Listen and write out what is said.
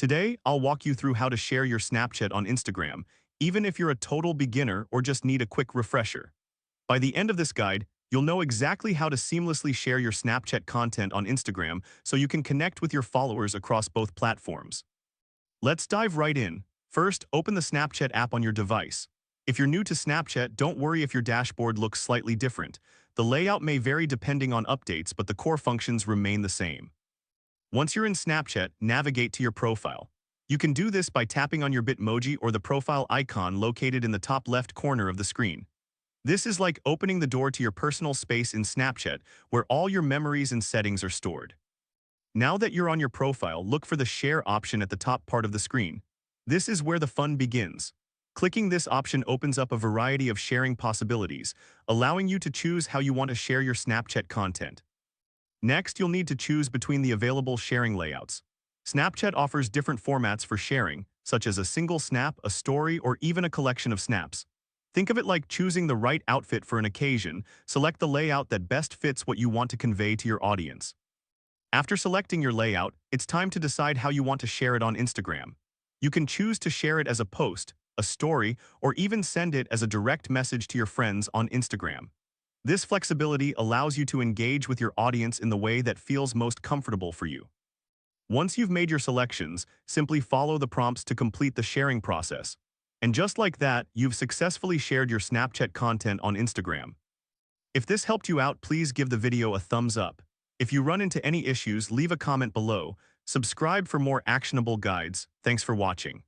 Today, I'll walk you through how to share your Snapchat on Instagram, even if you're a total beginner or just need a quick refresher. By the end of this guide, you'll know exactly how to seamlessly share your Snapchat content on Instagram so you can connect with your followers across both platforms. Let's dive right in. First, open the Snapchat app on your device. If you're new to Snapchat, don't worry if your dashboard looks slightly different. The layout may vary depending on updates, but the core functions remain the same. Once you're in Snapchat, navigate to your profile. You can do this by tapping on your Bitmoji or the profile icon located in the top left corner of the screen. This is like opening the door to your personal space in Snapchat, where all your memories and settings are stored. Now that you're on your profile, look for the Share option at the top part of the screen. This is where the fun begins. Clicking this option opens up a variety of sharing possibilities, allowing you to choose how you want to share your Snapchat content. Next, you'll need to choose between the available sharing layouts. Snapchat offers different formats for sharing, such as a single snap, a story, or even a collection of snaps. Think of it like choosing the right outfit for an occasion. Select the layout that best fits what you want to convey to your audience. After selecting your layout, it's time to decide how you want to share it on Instagram. You can choose to share it as a post, a story, or even send it as a direct message to your friends on Instagram. This flexibility allows you to engage with your audience in the way that feels most comfortable for you. Once you've made your selections, simply follow the prompts to complete the sharing process. And just like that, you've successfully shared your Snapchat content on Instagram. If this helped you out, please give the video a thumbs up. If you run into any issues, leave a comment below. Subscribe for more actionable guides. Thanks for watching.